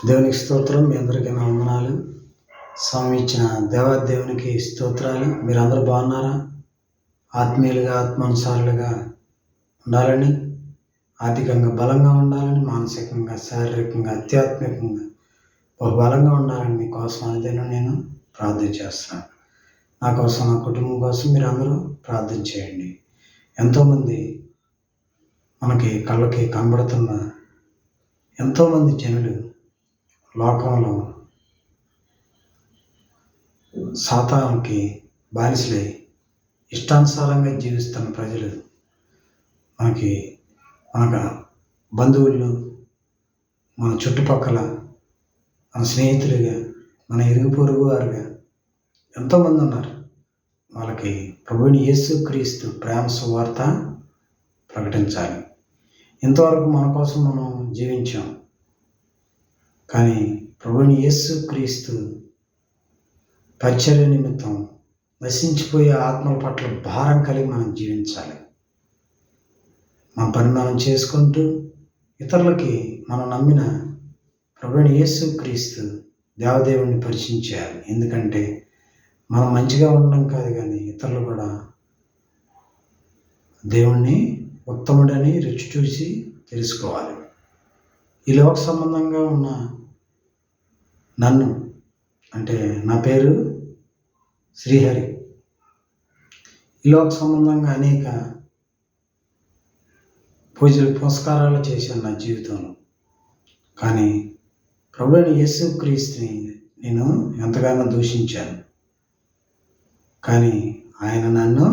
దేవునికి స్తోత్రం. మీ అందరికీ నా వందనాలు. స్వామి ఇచ్చిన దేవాదేవునికి స్తోత్రాలు. మీరందరూ బాగున్నారా? ఆత్మీయులుగా ఆత్మానుసారులుగా ఉండాలని, ఆర్థికంగా బలంగా ఉండాలని, మానసికంగా శారీరకంగా ఆధ్యాత్మికంగా బలంగా ఉండాలని మీకోసం అనుదినం నేను ప్రార్థన చేస్తున్నాను. నా కోసం, నా కుటుంబం కోసం మీరు అందరూ ప్రార్థన చేయండి. ఎంతోమంది మనకి కళ్ళకి కనబడుతున్న ఎంతోమంది జనులు లోకంలో సాతానుకి బానిసలై ఇష్టానుసారంగా జీవిస్తున్న ప్రజలు మన బంధువులు, మన చుట్టుపక్కల, మన స్నేహితులుగా, మన ఇరుగు పొరుగు వారుగా ఎంతోమంది ఉన్నారు. వాళ్ళకి ప్రభువుని యేసుక్రీస్తు ప్రేమ సువార్త ప్రకటించాలి. ఇంతవరకు మన కోసం మనం జీవించాం, కానీ ప్రభువుని యేసుక్రీస్తు పరిచర్య నిమిత్తం నశించిపోయే ఆత్మల పట్ల భారం కలిగి మనం జీవించాలి. మన పని మనం చేసుకుంటూ ఇతరులకి మనం నమ్మిన ప్రభువుని యేసుక్రీస్తు దేవదేవుడిని పరిచయం చేయాలి. ఎందుకంటే మనం మంచిగా ఉండడం కాదు, కానీ ఇతరులు కూడా దేవుణ్ణి ఉత్తముడని రుచి చూసి తెలుసుకోవాలి. ఈ లోక సంబంధంగా ఉన్న నన్ను, అంటే నా పేరు శ్రీహరి, ఈ లోక సంబంధంగా అనేక పూజలు పురస్కారాలు చేశాను నా జీవితంలో. కానీ ప్రభువుని యేసుక్రీస్తుని నేను ఎంతగానో దూషించాను, కానీ ఆయన నన్ను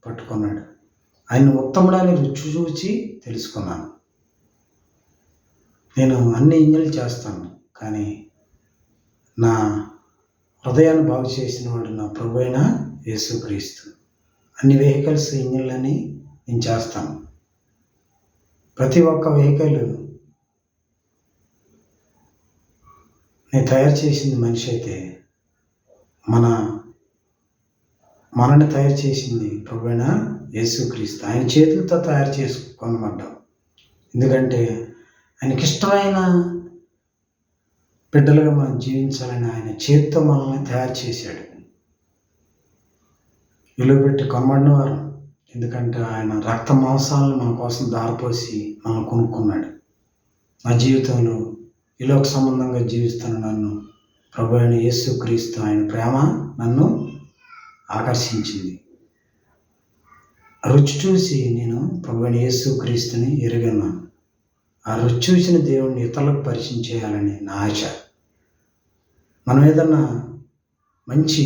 పట్టుకున్నాడు. ఆయన ఉత్తముడని రుచి చూచి తెలుసుకున్నాను. నేను అన్ని ఇంజన్లు చేస్తాను, కానీ నా హృదయాన్ని బాగు చేసిన వాడు నా ప్రభు అయిన యేసుక్రీస్తు. అన్ని వెహికల్స్ ఇంజన్లని నేను చేస్తాను. ప్రతి ఒక్క వెహికల్ నేను తయారు చేసింది మనిషి అయితే, మనని తయారు చేసింది ప్రభు అయిన యేసుక్రీస్తు. ఆయన చేతులతో తయారు చేసుకొనబడ్డాం. ఎందుకంటే ఆయనకి ఇష్టమైన బిడ్డలుగా మనం జీవించాలని ఆయన చేతితో మనల్ని తయారు చేశాడు. విలువ పెట్టి కొనబడిన వారు. ఎందుకంటే ఆయన రక్త మాంసాలను మన కోసం దారిపోసి మనం కొనుక్కున్నాడు. నా జీవితంలో ఇలోక సంబంధంగా జీవిస్తున్న నన్ను ప్రభు అయిన యేసుక్రీస్తు ఆయన ప్రేమ నన్ను ఆకర్షించింది. రుచి చూసి నేను ప్రభు అయిన యేసుక్రీస్తుని ఎరిగన్నాను. ఆ రుచి చూసిన దేవుణ్ణి ఇతరులకు పరిచయం చేయాలని నా ఆశ. మనం ఏదన్నా మంచి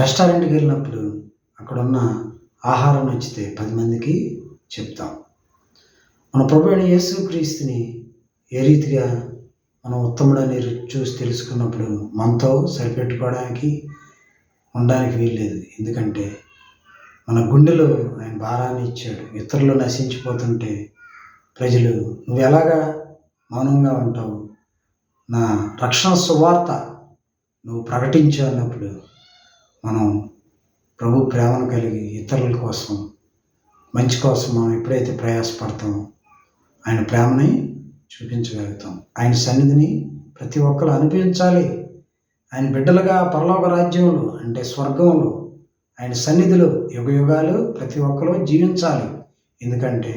రెస్టారెంట్కి వెళ్ళినప్పుడు అక్కడున్న ఆహారం నచ్చితే 10 మందికి చెప్తాం. మన ప్రభు అయిన యేసుక్రీస్తుని ఏ రీతిగా మనం ఉత్తముడని రుచి చూసి తెలుసుకున్నప్పుడు మనతో సరిపెట్టుకోవడానికి ఉండడానికి వీల్లేదు. ఎందుకంటే మన గుండెలో ఆయన భారాన్ని ఇచ్చాడు. ఇతరులు నశించిపోతుంటే ప్రజలు నువ్వు ఎలాగా మౌనంగా ఉంటావు, నా రక్షణ సువార్త నువ్వు ప్రకటించు అన్నప్పుడు మనం ప్రభు ప్రేమను కలిగి ఇతరుల కోసం, మంచి కోసం మనం ఎప్పుడైతే ప్రయాసపడతామో ఆయన ప్రేమని చూపించగలుగుతాం. ఆయన సన్నిధిని ప్రతి ఒక్కరు అనుభవించాలి. ఆయన బిడ్డలుగా పరలోక రాజ్యంలో, అంటే స్వర్గంలో, ఆయన సన్నిధిలో యుగయుగాలు ప్రతి ఒక్కరు జీవించాలి. ఎందుకంటే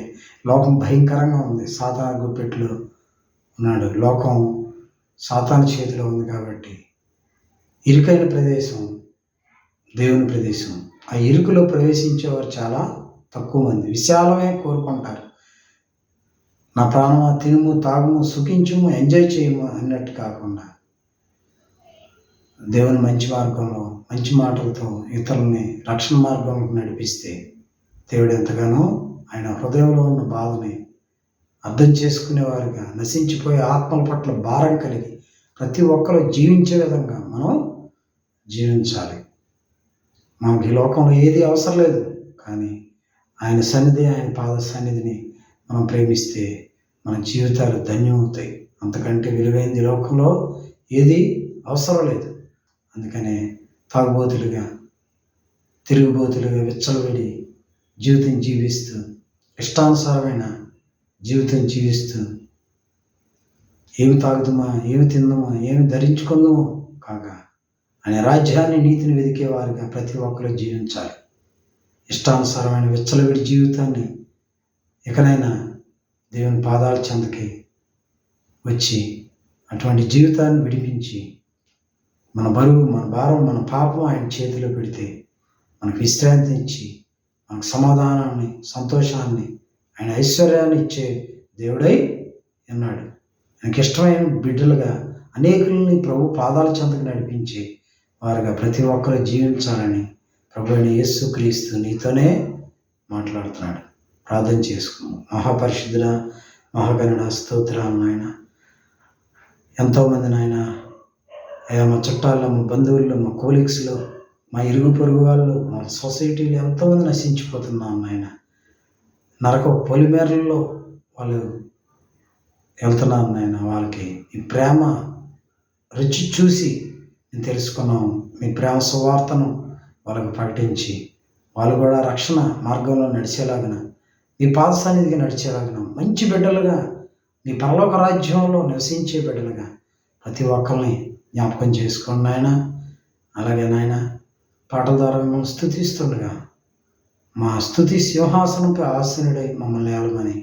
లోకం భయంకరంగా ఉంది. సాతాను గుప్పెట్లో ఉన్నాడు. లోకం సాతాను చేతిలో ఉంది. కాబట్టి ఇరుకైన ప్రదేశం దేవుని ప్రదేశం. ఆ ఇరుకులో ప్రవేశించేవారు చాలా తక్కువ మంది. విశాలమే కోరుకుంటారు. నా ప్రాణమా తినుము, తాగుము, సుఖించుము, ఎంజాయ్ చేయము అన్నట్టు కాకుండా దేవుని మంచి మార్గంలో మంచి మాటలతో ఇతరులని రక్షణ మార్గంలో నడిపిస్తే దేవుడు ఎంతగానో ఆయన హృదయంలో ఉన్న బాధని అర్థం చేసుకునేవారుగా, నశించిపోయే ఆత్మల పట్ల భారం కలిగి ప్రతి ఒక్కరూ జీవించే విధంగా మనం జీవించాలి. మనకి ఈ లోకంలో ఏది అవసరం లేదు, కానీ ఆయన సన్నిధి, ఆయన పాద సన్నిధిని మనం ప్రేమిస్తే మన జీవితాలు ధన్యమవుతాయి. అంతకంటే విలువైంది లోకంలో ఏది అవసరం లేదు. అందుకనే తాగుబోతులుగా, తిరుగుబోతులుగా విచ్చలవిడి జీవితం జీవిస్తూ, ఇష్టానుసారమైన జీవితం జీవిస్తూ ఏమి తాగుదామా, ఏమి తిందామా, ఏమి ధరించుకుందామో కాగా ఆయన రాజ్యాన్ని, నీతిని వెదికేవారుగా ప్రతి ఒక్కరూ జీవించాలి. ఇష్టానుసారమైన విచ్చలవిడి జీవితాన్ని ఇకనైనా దేవుని పాదాల చెంతకి వచ్చి అటువంటి జీవితాన్ని విడిపించి మన బరువు, మన భారం, మన పాపం ఆయన చేతిలో పెడితే మనకు విశ్రాంతి ఇచ్చి మనకు సమాధానాన్ని, సంతోషాన్ని, ఆయన ఐశ్వర్యాన్ని ఇచ్చే దేవుడై ఉన్నాడు. ఆయనకి ఇష్టమైన బిడ్డలుగా అనేకుల్ని ప్రభు పాదాల చెంతకు నడిపించి వారుగా ప్రతి ఒక్కరూ జీవించాలని ప్రభు అయిన యేసుక్రీస్తు నీతోనే మాట్లాడుతున్నాడు. ప్రార్థన చేసుకున్నాం. మహాపరిశుద్ధుల, మహాగణుడ, స్తోత్రాలు నాయన. ఎంతోమంది నాయన అయ్యా, మా చుట్టాల్లో, మా బంధువుల్లో, మా కోలీగ్స్లో, మా ఇరుగు పొరుగు వాళ్ళు, మా సొసైటీలో ఎంతోమంది నశించిపోతున్నాం నాయన. నరక పొలిమేరల్లో వాళ్ళు వెళ్తున్నాం నాయన. వాళ్ళకి ఈ ప్రేమ రుచి చూసి నేను తెలుసుకున్నాం. మీ ప్రేమ సువార్తను వాళ్ళకు ప్రకటించి వాళ్ళు కూడా రక్షణ మార్గంలో నడిచేలాగిన, మీ పాద సన్నిధికి నడిచేలాగిన మంచి బిడ్డలుగా, మీ పరలోక రాజ్యంలో నివసించే బిడ్డలుగా ప్రతి ఒక్కరిని జ్ఞాపకం చేసుకోండి నాయన. అలాగే నాయన, పాటల ద్వారా మిమ్మల్ని స్తుతిస్తుండగా మా స్తుతి సింహాసనంపై ఆసనుడై మమ్మల్ని ఏలమని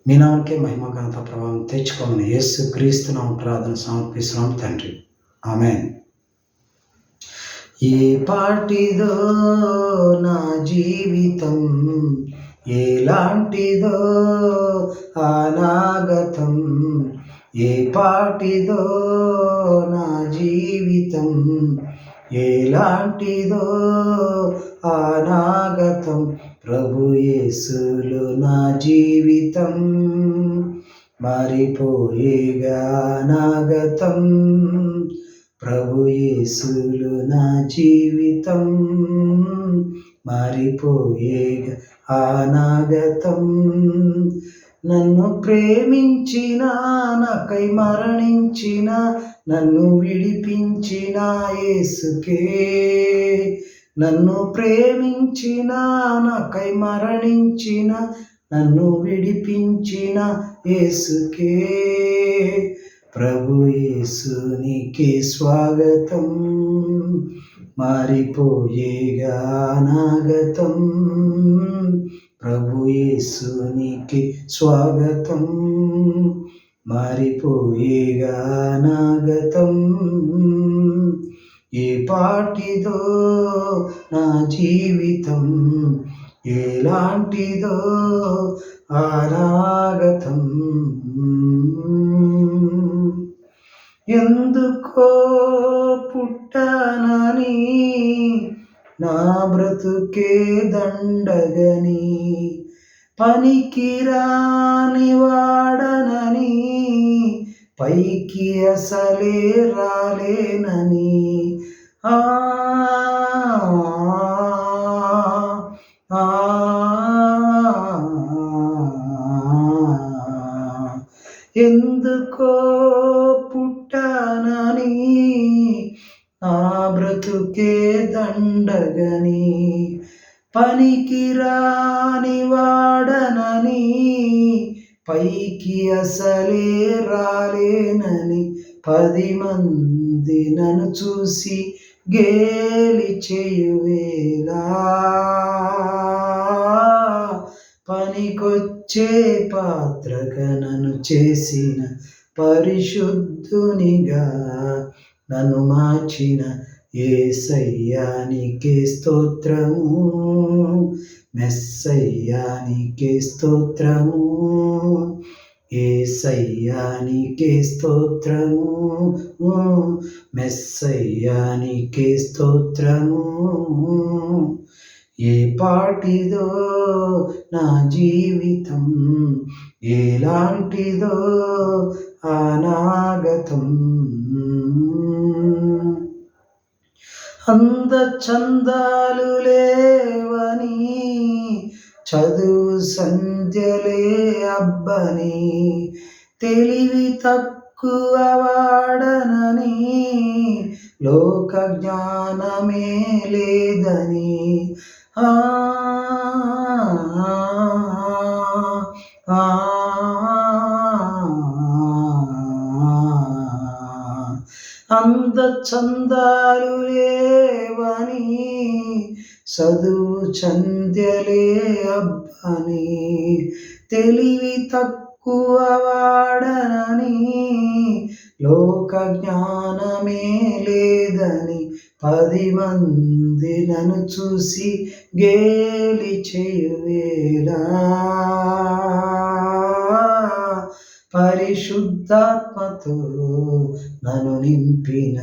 మీ నామకే మహిమ, ఘనత, ప్రభావం తెచ్చుకోమని యేసు క్రీస్తు నామమున ప్రార్థన సమర్పిస్తున్నాం తండ్రి. ఆమేన్. ఏ పాటిదో నా జీవితం, ఎలాంటిదో అనాగతం. ఏ పాటిదో నా జీవితం, ఎలాంటిదో అనాగతం. ప్రభు యేసులో నా జీవితం మారిపోయేగా అనాగతం. ప్రభు యేసులో నా జీవితం మారిపోయేగా అనాగతం. నన్ను ప్రేమించిన, నాకై మరణించిన, నన్ను విడిపించిన యేసుకే. నన్ను ప్రేమించిన, నాకై మరణించిన, నన్ను విడిపించిన యేసుకే. ప్రభు యేసునికే స్వాగతం, మారిపోయేగా అనాగతం. ప్రభు యేసునికే స్వాగతం, మారిపోయేగా అనాగతం. ఏ పాటిదో నా జీవితం, ఎలాంటిదో అనాగతం. ఎందుకో పుట్టానని, నా బ్రతుకే దండగని, పనికిరాని వాడనని, పైకి అసలే రాలేనని. ఎందుకో పుట్టానని, నా బ్రతుకే దండగని, పనికిరాని వాడనని, పైకి అసలే రాలేనని. 10 మంది నన్ను చూసి గేలి చేయువేళ, పనికొచ్చే పాత్రగా నన్ను చేసిన పరిశుద్ధునిగా నన్ను మార్చిన యేసయ్యానికే స్తోత్రము. మెస్సయ్యానికే స్తోత్రము. యేసయ్యానికే స్తోత్రము. మెస్సయ్యానికే స్తోత్రము. ఏ పాటిదో నా జీవితం, ఎలాంటిదో అనాగతం. అందచందాలు లేవని, చదువు సంధ్యలే అబ్బని, తెలివి తక్కువ వాడనని, లోక జ్ఞానమే లేదని. అందచందాలు లేవని, చదువు చంద్యలే అబ్బని, తెలివి తక్కువ వాడనని, లోక జ్ఞానమే లేదని, 10 మంది నన్ను చూసి గేలి చేయువేళ, పరిశుద్ధాత్మతో నన్ను నింపిన,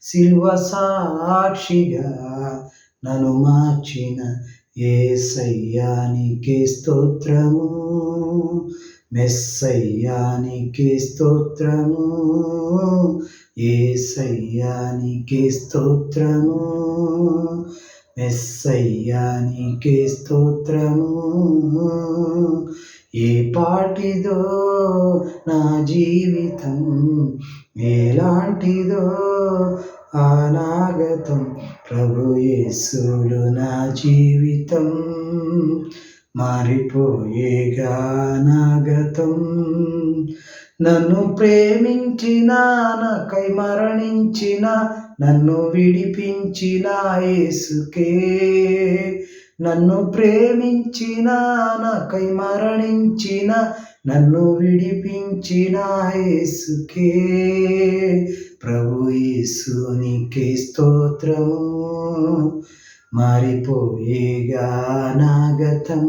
సిలువ సాక్షిగా నన్ను మార్చిన యేసయ్యానికే స్తోత్రము, మెస్సయ్యానికే స్తోత్రము, యేసయ్యానికే స్తోత్రము, మెస్సయ్యానికే స్తోత్రము. ఏ పాటిదో నా జీవితం, ఎలాంటిదో అనాగతం, ప్రభు యేసులో నా జీవితం మారిపోయేగా అనాగతం. నన్ను ప్రేమించిన, నాకై మరణించిన, నన్ను విడిపించిన యేసుకే, నన్ను ప్రేమించిన, నాకై మరణించిన, నన్ను విడిపించిన యేసుకే, ప్రభు యేసునికే స్తోత్రము, మారిపోయేగా అనాగతం,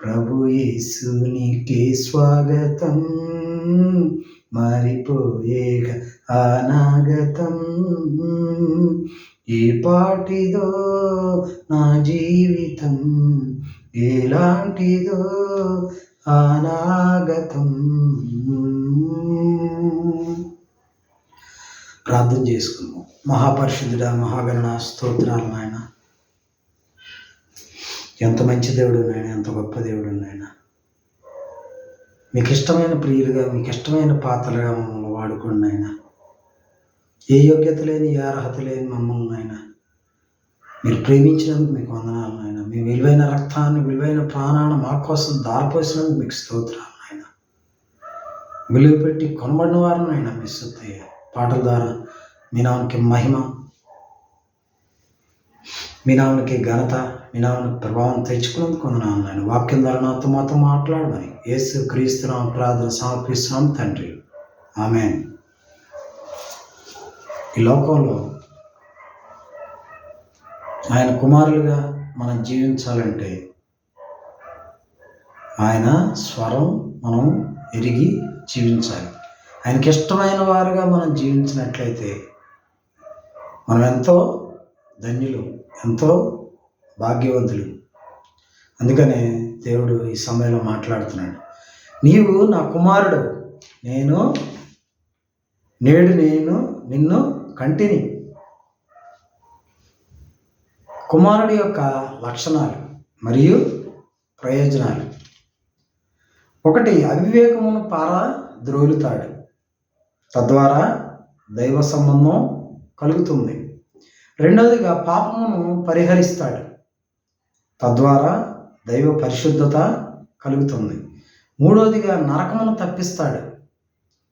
ప్రభు యేసునికే స్వాగతం, మారిపోయేగా అనాగతం. ఏ పాటిదో నా జీవితం, ఎలాంటిదో అనాగతం. ప్రార్థన చేసుకున్నాం. మహాపరిశుద్ధుడా, మహాగణన, స్తోత్రాలు నాయన. ఎంత మంచి దేవుడు నాయన, ఎంత గొప్ప దేవుడు నాయన. మీకు ఇష్టమైన ప్రియులుగా, మీకు ఇష్టమైన పాత్రలుగా మమ్మల్ని వాడుకోండి నాయన. ఏ యోగ్యత లేని, ఏ అర్హత లేని మమ్మల్ని నాయన మీరు ప్రేమించినందుకు మీకు వందనాలు నాయన. మీ విలువైన రక్తాన్ని, విలువైన ప్రాణాన్ని మా కోసం దారిపోసినందుకు మీకు స్తోత్రాలు నాయన. విలువ పెట్టి కొనబడిన వారు నాయన మీ సొత్తయ్య. పాటల ద్వారా మీ నామకి మహిమ, మీ నామకి ఘనత, మీ నామకి ప్రభావం తెచ్చుకున్నందుకు వందనాలు నాయన. వాక్యం ద్వారా నాతో మాతో మాట్లాడమని యేసు క్రీస్తు నామ ప్రార్థన సమర్పిస్తున్నాం తండ్రి, ఆమేన్. ఈ లోకంలో ఆయన కుమారులుగా మనం జీవించాలంటే ఆయన స్వరం మనం ఎరిగి జీవించాలి. ఆయనకి ఇష్టమైన వారుగా మనం జీవించినట్లయితే మనం ఎంతో ధన్యులు, ఎంతో భాగ్యవంతులు. అందుకనే దేవుడు ఈ సమయంలో మాట్లాడుతున్నాడు. నీవు నా కుమారుడు, నేడు నేను నిన్ను కంటిని. కుమారుడి యొక్క లక్షణాలు మరియు ప్రయోజనాలు. 1, అవివేకమును పారద్రోలుతాడు, తద్వారా దైవ సంబంధం కలుగుతుంది. 2, పాపమును పరిహరిస్తాడు, తద్వారా దైవ పరిశుద్ధత కలుగుతుంది. 3, నరకమును తప్పిస్తాడు,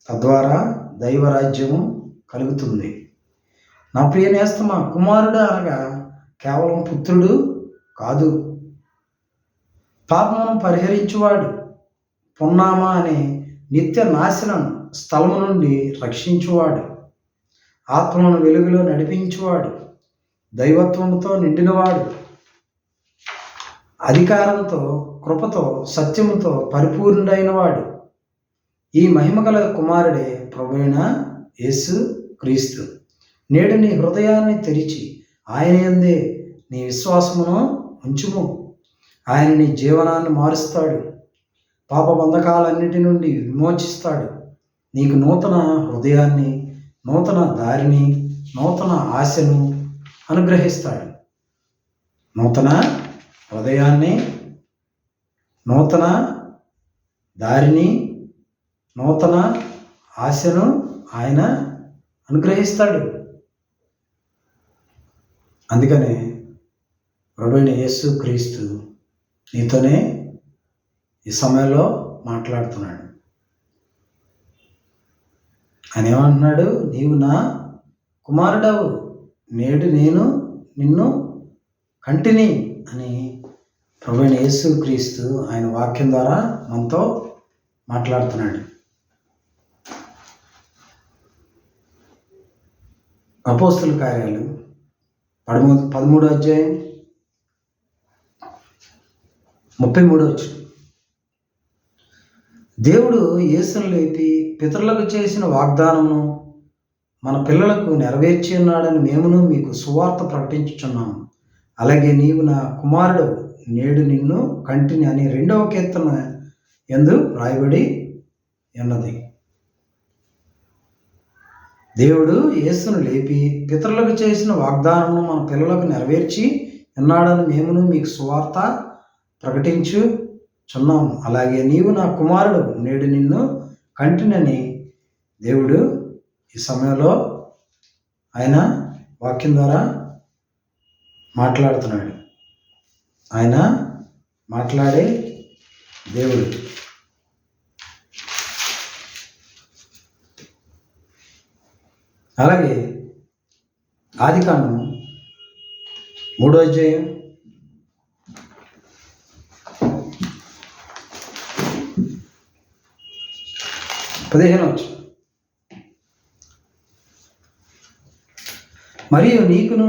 తద్వారా దైవరాజ్యము కలుగుతుంది. నా ప్రియ నేస్తమా, కుమారుడు అనగా కేవలం పుత్రుడు కాదు, పాపమును పరిహరించువాడు, పున్నామా అనే నిత్య నాశనం స్థలము నుండి రక్షించువాడు, ఆత్మను వెలుగులో నడిపించువాడు, దైవత్వముతో నిండినవాడు, అధికారంతో, కృపతో, సత్యముతో పరిపూర్ణుడైన వాడు. ఈ మహిమగల కుమారుడే ప్రభువైన యేసు క్రీస్తు. నేడు నీ హృదయాన్ని తెరిచి ఆయన యందే నీ విశ్వాసమును ఉంచుము. ఆయన నీ జీవనాన్ని మారుస్తాడు, పాప బంధకాలన్నిటి నుండి విమోచిస్తాడు. నీకు నూతన హృదయాన్ని, నూతన దారిని, నూతన ఆశను అనుగ్రహిస్తాడు. నూతన హృదయాన్ని, నూతన దారిని, నూతన ఆశను ఆయన అనుగ్రహిస్తాడు. అందుకనే ప్రభువైన యేసు క్రీస్తు నీతోనే ఈ సమయంలో మాట్లాడుతున్నాడు. ఆయన ఏమంటున్నాడు? నీవు నా కుమారుడవు, నేడు నేను నిన్ను కంటిని అని ప్రభువైన యేసుక్రీస్తు ఆయన వాక్యం ద్వారా మనతో మాట్లాడుతున్నాడు. అపోస్తుల కార్యాలు 13వ అధ్యాయం 33వ వచనం. దేవుడు యేసును లేపి పితరులకు చేసిన వాగ్దానమును మన పిల్లలకు నెరవేర్చి ఉన్నాడని మేమును మీకు సువార్త ప్రకటించుచున్నాము. అలాగే నీవు నా కుమారుడు, నేడు నిన్ను కంటిని అని 2వ కీర్తన యందు రాయబడి ఉన్నది. దేవుడు యేసును లేపి పితరులకు చేసిన వాగ్దానమును మన పిల్లలకు నెరవేర్చి ఉన్నాడని మేమును మీకు సువార్త ప్రకటించుచున్నాము. అలాగే నీవు నా కుమారుడు, నేడు నిన్ను కంటినని దేవుడు ఈ సమయంలో ఆయన వాక్యం ద్వారా మాట్లాడుతున్నాడు. ఆయన మాట్లాడే దేవుడు. అలాగే ఆదికాండం 3వ అధ్యాయం 15వ వచనం. మరియు నీకును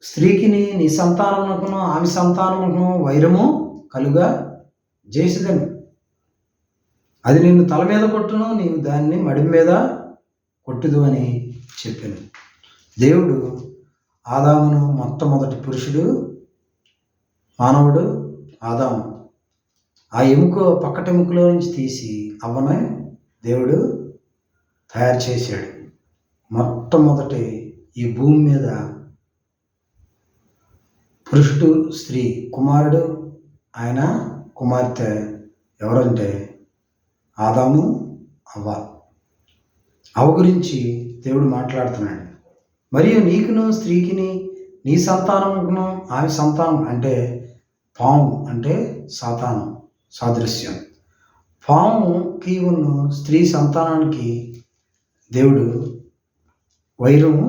స్త్రీకిని నీ సంతానమునకును ఆమె సంతానమునకును వైరము కలుగా చేసేదను. అది నిన్ను తల మీద కొట్టును, నీవు దాన్ని మడి మీద కొట్టుదు అని చెప్పాను. దేవుడు ఆదామును, మొట్టమొదటి పురుషుడు మానవుడు ఆదాము, ఆ పక్కటెముకలో నుంచి తీసి అవ్వను దేవుడు తయారు చేశాడు. మొట్టమొదటి ఈ భూమి మీద పురుషుడు, స్త్రీ, కుమారుడు, ఆయన కుమార్తె ఎవరంటే ఆదాము, అవ్వ. అవ్వ గురించి దేవుడు మాట్లాడుతున్నాడు. మరియు నీకును స్త్రీకిని నీ సంతానమును ఆమె సంతానం అంటే పాము అంటే సాతాను సాదృశ్యం. పాముకి ఉన్న స్త్రీ సంతానానికి దేవుడు వైరము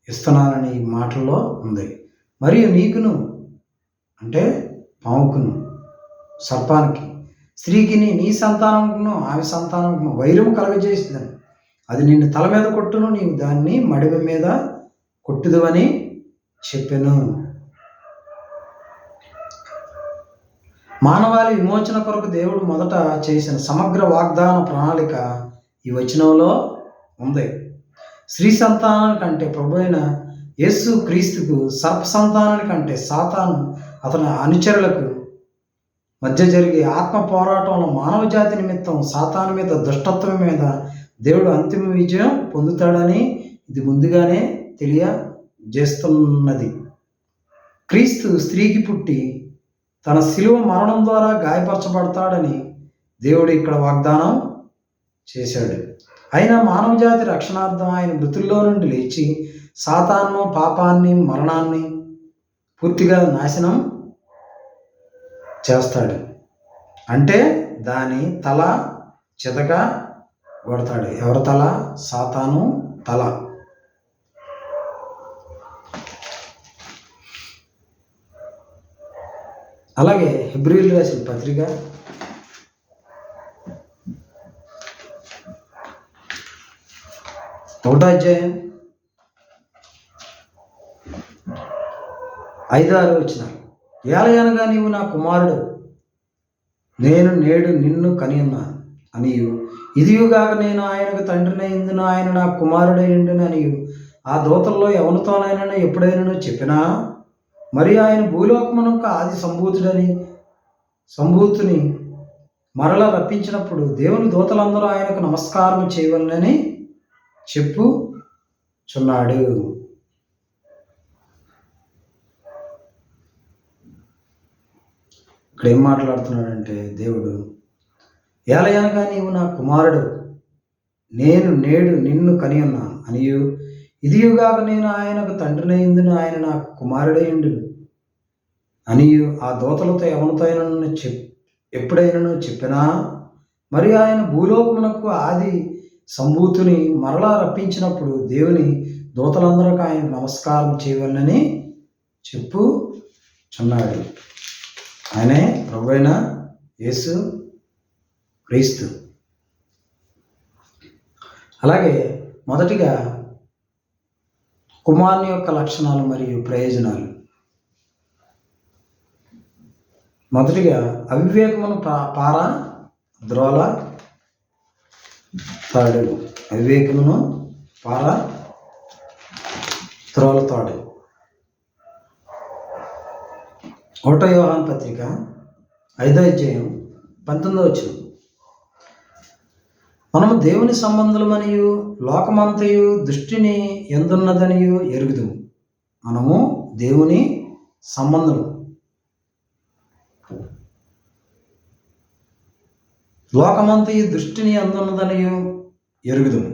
ఇస్తున్నానని మాటల్లో ఉంది. మరియు నీకును అంటే పాముకును, సర్పానికి, స్త్రీకిని నీ సంతానమును ఆమె సంతానమును వైరము కలగజేసిందని, అది నిన్ను తల మీద కొట్టును, నీవు దాన్ని మడిమ మీద కొట్టుదు అని చెప్పాను. మానవాళి విమోచన కొరకు దేవుడు మొదట చేసిన సమగ్ర వాగ్దాన ప్రణాళిక ఈ వచనంలో ఉంది. స్త్రీ సంతానానికంటే ప్రభు అయిన యేసు క్రీస్తుకు, సర్ప సంతానానికంటే సాతాను అతని అనుచరులకు మధ్య జరిగే ఆత్మ పోరాటంలో మానవ జాతి నిమిత్తం సాతాను మీద, దుష్టత్వం మీద దేవుడు అంతిమ విజయం పొందుతాడని ఇది ముందుగానే తెలియజేస్తున్నది. క్రీస్తు స్త్రీకి పుట్టి తన శిలువ మరణం ద్వారా గాయపరచబడతాడని దేవుడు ఇక్కడ వాగ్దానం చేశాడు. అయినా మానవ జాతి రక్షణార్థం ఆయన మృతుల్లో నుండి లేచి సాతాను, పాపాన్ని, మరణాన్ని పూర్తిగా నాశనం చేస్తాడు. అంటే దాని తల చితక కొడతాడు. ఎవరి తల? సాతాను తల. అలాగే హెబ్రీయులకు రాసిన పత్రిక 1వ అధ్యాయం 5-6 వచనాలు. ఏలయనగా నీవు నా కుమారుడు, నేను నేడు నిన్ను కనియున్నాను అనియు, ఇదియుగాక నేను ఆయనకు తండ్రినైందును, ఆయన నా కుమారుడైండును అనియు ఆ దూతల్లో ఎవరితోనైనా ఎప్పుడైనా చెప్పినా, మరి ఆయన భూలోకమునకు ఆది సంభూతిని మరల రప్పించినప్పుడు దేవుని దూతలందరూ ఆయనకు నమస్కారం చేయవలనని చెప్పుచున్నాడు. ఇక్కడ ఏం మాట్లాడుతున్నాడంటే దేవుడు, ఏలయనగా నీవు నా కుమారుడు, నేను నేడు నిన్ను కనియున్నాను అనియు, ఇదియుగాక నేను ఆయనకు తండ్రినైందును, ఆయన నాకు కుమారుడైండును అనియు ఆ దూతలతో ఎవరితోనైనా ఎప్పుడైనా చెప్పినా, మరి ఆయన భూలోకమునకు ఆది సంభూతిని మరలా రప్పించినప్పుడు దేవుని దూతలందరూ ఆయన నమస్కారం చేయవలనని చెప్పుచున్నాడు. ఆయనే ప్రభువైన యేసు క్రీస్తు. అలాగే మొదటిగా కుమారుని యొక్క లక్షణాలు మరియు ప్రయోజనాలు. మొదటిగా అవివేకమును పారద్రోల తాడు. అవివేకమును పారద్రోలతాడు. 1 యోహాను పత్రిక 5వ అధ్యాయం 19వ వచనం. మనము దేవుని సంబంధులమనియు లోకమంతయు దృష్టిని ఎందున్నదనియు ఎరుగుదుము. మనము దేవుని సంబంధులు, లోకమంతయు దృష్టిని ఎందున్నదనియు ఎరుగుదుము.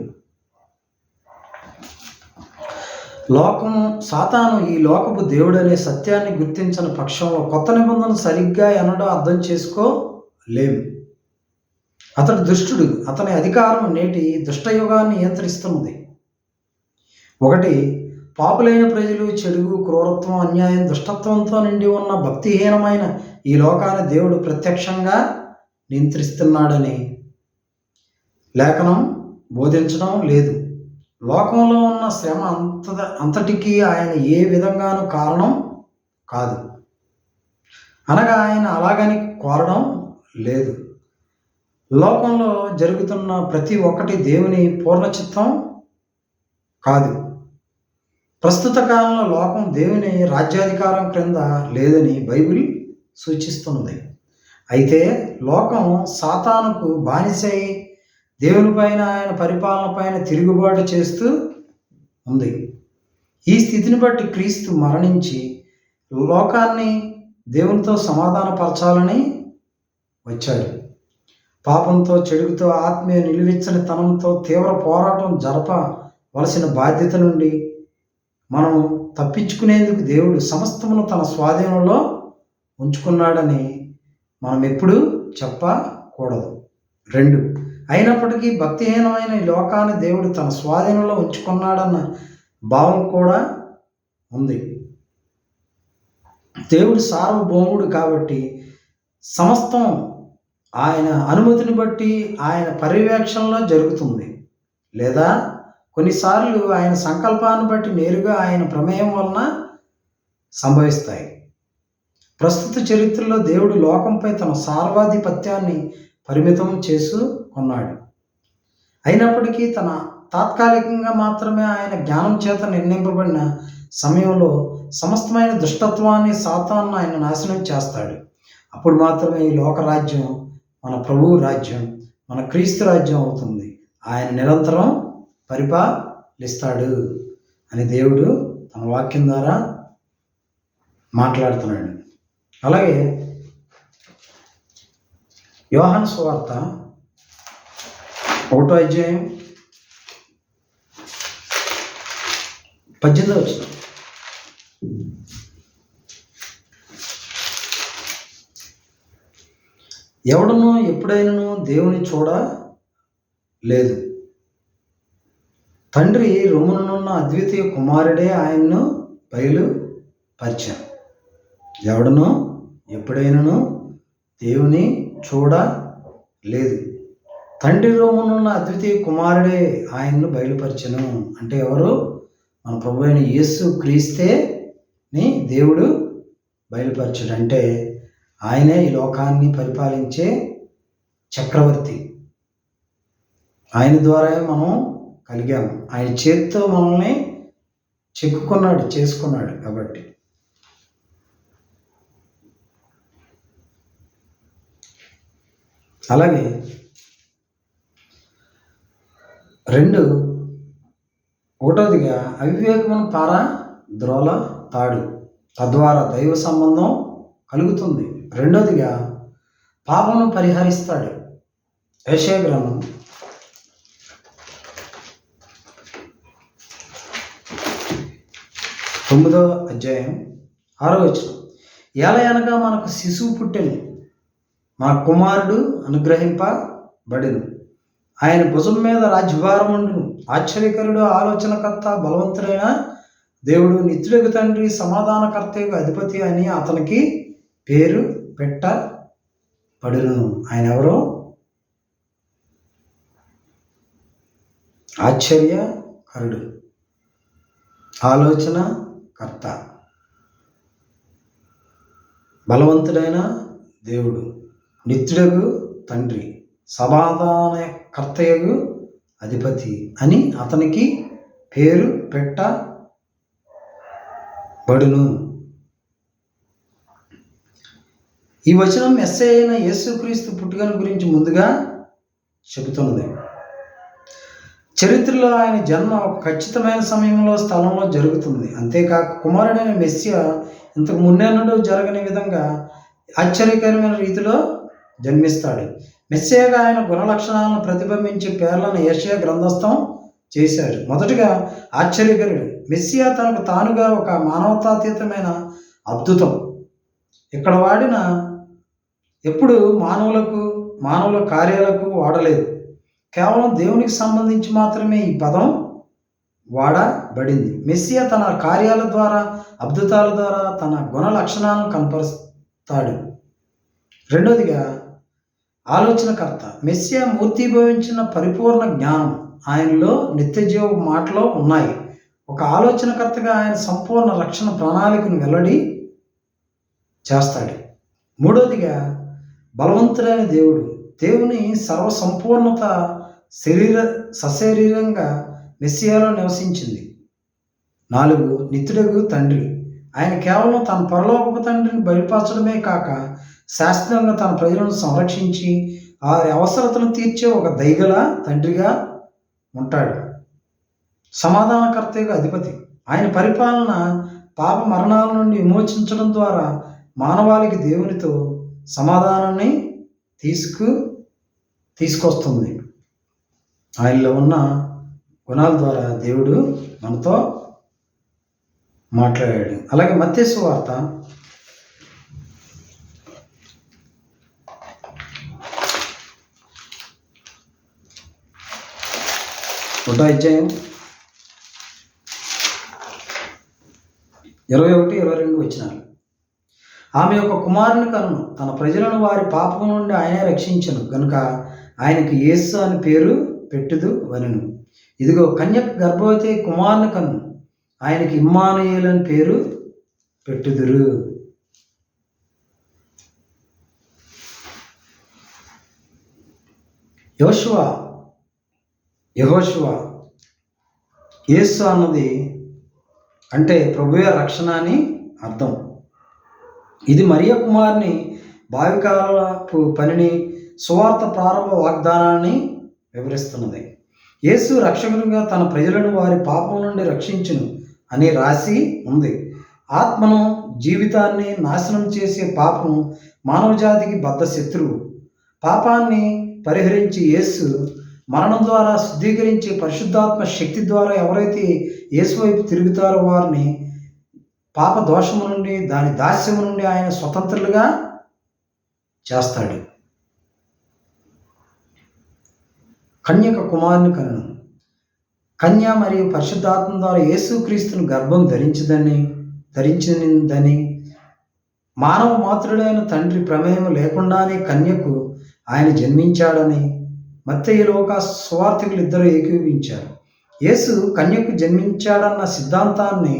సాతాను ఈ లోకపు దేవుడు అనే సత్యాన్ని గుర్తించని పక్షంలో కొత్త నిబంధన సరిగ్గా ఎన్నడూ అర్థం చేసుకోలేము. అతడు దుష్టుడు. అతని అధికారం నేటి దుష్టయుగాన్ని నియంత్రిస్తున్నది. 1, పాపులైన ప్రజలు చెడుగు, క్రూరత్వం, అన్యాయం, దుష్టత్వంతో నిండి ఉన్న భక్తిహీనమైన ఈ లోకాన్ని దేవుడు ప్రత్యక్షంగా నియంత్రిస్తున్నాడని లేఖనం బోధించడం లేదు. లోకంలో ఉన్న శ్రమ అంతటికీ ఆయన ఏ విధంగానూ కారణం కాదు, అనగా ఆయన అలాగని కోరడం లేదు. లోకంలో జరుగుతున్న ప్రతి ఒక్కటి దేవుని పూర్ణచిత్తం కాదు. ప్రస్తుత కాలంలో లోకం దేవుని రాజ్యాధికారం క్రింద లేదని బైబిల్ సూచిస్తున్నది. అయితే లోకం సాతానుకు బానిసై దేవునిపైన, ఆయన పరిపాలన పైన తిరుగుబాటు చేస్తూ ఉంది. ఈ స్థితిని బట్టి క్రీస్తు మరణించి లోకాన్ని దేవునితో సమాధానపరచాలని వచ్చాడు. పాపంతో, చెడుగుతో, ఆత్మీయ నిలువెచ్చని తనంతో తీవ్ర పోరాటం జరపవలసిన బాధ్యత నుండి మనం తప్పించుకునేందుకు దేవుడు సమస్తమును తన స్వాధీనంలో ఉంచుకున్నాడని మనం ఎప్పుడూ చెప్పకూడదు. 2, అయినప్పటికీ భక్తిహీనమైన ఈ లోకాన్ని దేవుడు తన స్వాధీనంలో ఉంచుకున్నాడన్న భావం కూడా ఉంది. దేవుడు సార్వభౌముడు కాబట్టి సమస్తం ఆయన అనుమతిని బట్టి, ఆయన పర్యవేక్షణలో జరుగుతుంది. లేదా కొన్నిసార్లు ఆయన సంకల్పాన్ని బట్టి నేరుగా ఆయన ప్రమేయం వలన సంభవిస్తాయి. ప్రస్తుత చరిత్రలో దేవుడు లోకంపై తన సార్వాధిపత్యాన్ని పరిమితం చేసుకున్నాడు. అయినప్పటికీ తన తాత్కాలికంగా మాత్రమే ఆయన జ్ఞానం చేత నిర్ణయింపబడిన సమయంలో సమస్తమైన దుష్టత్వాన్ని, సాతాను ఆయన నాశనం చేస్తాడు. అప్పుడు మాత్రమే ఈ లోకరాజ్యం మన ప్రభువు రాజ్యం, మన క్రీస్తు రాజ్యం అవుతుంది. ఆయన నిరంతరం పరిపాలిస్తాడు అని దేవుడు తన వాక్యం ద్వారా మాట్లాడుతున్నాడు. అలాగే యోహాను సువార్త 1వ అధ్యాయం 18వ వచనం. ఎవడనూ ఎప్పుడైనాను దేవుని చూడలేదు. తండ్రి రొమ్మునున్న అద్వితీయ కుమారుడే ఆయన్ను బయలుపరిచాను. ఎవడనూ ఎప్పుడైనాను దేవుని చూడలేదు. తండ్రి రొమ్మునున్న అద్వితీయ కుమారుడే ఆయన్ను బయలుపరిచను. అంటే ఎవరు? మన ప్రభు అయిన యేసు క్రీస్తేని దేవుడు బయలుపరచడు. అంటే ఆయనే ఈ లోకాన్ని పరిపాలించే చక్రవర్తి. ఆయన ద్వారా మనం కలిగాము. ఆయన చేతితో మనల్ని చేసుకున్నాడు కాబట్టి. అలాగే 2, 1వదిగా అవివేకమును పారద్రోలతాడు. తద్వారా దైవ సంబంధం కలుగుతుంది. 2వదిగా పాపమును పరిహరిస్తాడు. యెషయా గ్రంథం 9వ అధ్యాయం 6వ వచనం. ఏలయనగా మనకు శిశువు పుట్టెను, మన కుమారుడు అనుగ్రహింపబడెను. ఆయన భుజం మీద రాజ్యభారం ఉండును. ఆశ్చర్యకరుడు, ఆలోచనకర్త, బలవంతుడైన దేవుడు, నిత్యుడకు తండ్రి, సమాధానకర్తకు అధిపతి అని అతనికి పేరు పెట్టబడును. ఆయన ఎవరు? ఆశ్చర్యకరుడు, ఆలోచనకర్త, బలవంతుడైన దేవుడు, నిత్యుడగు తండ్రి, సమాధానకర్తయగు అధిపతి అని అతనికి పేరు పెట్టబడును. ఈ వచనం మెస్సయ్య అయిన యేసుక్రీస్తు పుట్టుకను గురించి ముందుగా చెబుతున్నది. చరిత్రలో ఆయన జన్మ ఒక ఖచ్చితమైన సమయంలో, స్థలంలో జరుగుతుంది. అంతేకాక కుమారుడైన మెస్సియా ఇంతకు మున్నెన్నడూ జరగని విధంగా ఆశ్చర్యకరమైన రీతిలో జన్మిస్తాడు. మెస్సియాగా ఆయన గుణ లక్షణాలను ప్రతిబింబించే పేర్లను యెషయా గ్రంథస్థం చేశాడు. మొదటిగా ఆశ్చర్యకరుడు. మెస్సియా తనకు తానుగా ఒక మానవతాతీతమైన అద్భుతం. ఇక్కడ వాడిన ఎప్పుడు మానవుల కార్యాలకు వాడలేదు. కేవలం దేవునికి సంబంధించి మాత్రమే ఈ పదం వాడబడింది. మెస్సియా తన కార్యాల ద్వారా, అద్భుతాల ద్వారా తన గుణ లక్షణాలను కనపరుస్తాడు. రెండోదిగా ఆలోచనకర్త. మెస్సియా మూర్తిభవించిన పరిపూర్ణ జ్ఞానం ఆయనలో, నిత్యజీవ మాటలో ఉన్నాయి. ఒక ఆలోచనకర్తగా ఆయన సంపూర్ణ రక్షణ ప్రణాళికను వెల్లడి చేస్తాడు. మూడోదిగా బలవంతుడైన దేవుడు. దేవుని సర్వసంపూర్ణత సశరీరంగా మెస్సియాలో నివసించింది. 4 నిత్యుడగు తండ్రి. ఆయన కేవలం తన పరలోకపు తండ్రిని బయలుపరచడమే కాక శాశ్వతంగా తన ప్రజలను సంరక్షించి వారి అవసరతను తీర్చే ఒక దయగల తండ్రిగా ఉంటాడు. సమాధానకర్తగా అధిపతి. ఆయన పరిపాలన పాప మరణాల నుండి విమోచించడం ద్వారా మానవాళికి దేవునితో సమాధానాన్ని తీసుకొస్తుంది. ఆయనలో ఉన్న గుణాల ద్వారా దేవుడు మనతో మాట్లాడాడు. అలాగే మత్తయి సువార్త 1వ అధ్యాయం 21-22 వచనాలు. ఆమె యొక్క కుమారుని కనును, తన ప్రజలను వారి పాపం నుండి ఆయనే రక్షించను గనుక ఆయనకు యేసు అని పేరు పెట్టుదు వనెను. ఇదిగో కన్యక గర్భవతి కుమారుని కనును, ఆయనకి ఇమ్మానుయేలు అని పేరు పెట్టుదురు. యెహోషువ యేసు అన్నది అంటే ప్రభువే రక్షణ అని అర్థం. ఇది మరియ కుమారుని భావికాలపు పనిని, సువార్త ప్రారంభ వాగ్దానాన్ని వివరిస్తున్నది. యేసు రక్షకునిగా తన ప్రజలను వారి పాపం నుండి రక్షించును అని రాసి ఉంది. ఆత్మను, జీవితాన్ని నాశనం చేసే పాపం మానవజాతికి బద్ధ శత్రువు. పాపాన్ని పరిహరించి యేసు మరణం ద్వారా శుద్ధీకరించి పరిశుద్ధాత్మ శక్తి ద్వారా ఎవరైతే యేసు వైపు తిరుగుతారో వారిని పాప దోషము నుండి, దాని దాస్యము నుండి ఆయన స్వతంత్రులుగా చేస్తాడు. కన్యక కుమారుని కనును. కన్య మరియు పరిశుద్ధాత్మ ద్వారా యేసుక్రీస్తును గర్భం ధరించిందని మానవ మాతృడైన తండ్రి ప్రమేయం లేకుండానే కన్యకు ఆయన జన్మించాడని మత్తయి, లూకా సువార్తికులు ఇద్దరు ఏకీభవించారు. యేసు కన్యకు జన్మించాడన్న సిద్ధాంతాన్ని